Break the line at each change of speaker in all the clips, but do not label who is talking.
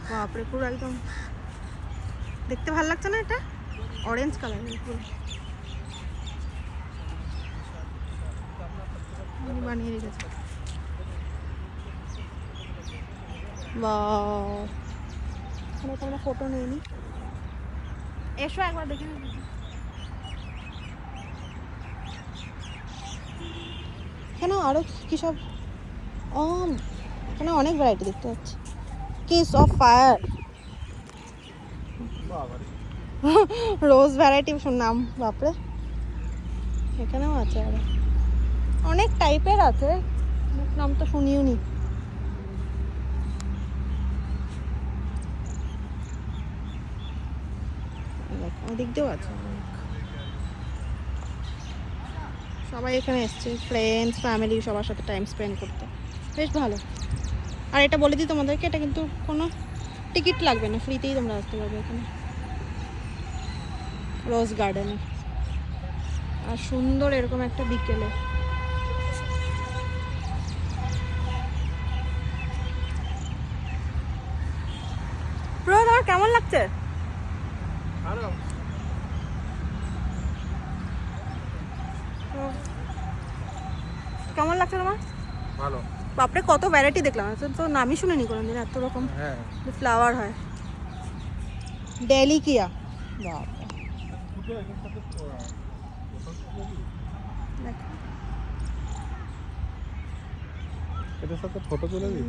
বাপরে পুরো একদম দেখতে ভালো লাগছে না? এটা অরেঞ্জ কালারের পুরো বানিয়ে রেখেছে। বাহ, এখানে তো আমরা ফটো নিইনি। এসো একবার দেখে নিই। এখানে আরো কি সব, ও এখানে অনেক ভ্যারাইটি দেখতে পাচ্ছি। Kiss of fire, rose variety নাম, বাপরে এখানেও আছে আরো অনেক টাইপের আছে, নাম তো শুনিও নি। ওদিক দিয়েও আছে অনেক। সবাই এখানে এসছে, ফ্রেন্ডস ফ্যামিলি সবার সাথে টাইম স্পেন্ড করতে, বেশ ভালো। আর এটা বলে দিই তোমাদেরকে, এটা কিন্তু কোনো টিকিট লাগবে না, ফ্রিতেই তোমরা আসতে পারবে এখানে রোজ গার্ডেনে। আর সুন্দর এরকম একটা বিকেলে পুরো। তোমার কেমন লাগছে? কেমন লাগছে তোমার?
ভালো।
বাপরে কত ভ্যারাইটি দেখলাম, তো নামই শুনিনি কোনোদিন এত রকম ফ্লাওয়ার হয়। ডেলিকিয়া, বাপরে
এটার সাথে ফটো তুলে দিই।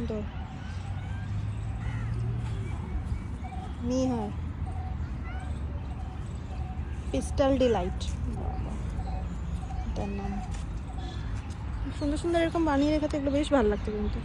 নিহার পিস্টাল ডিলাইট, এটার নাম। সুন্দর সুন্দর এরকম বানিয়ে রেখেছে, এগুলো বেশ ভালো লাগছে কিন্তু।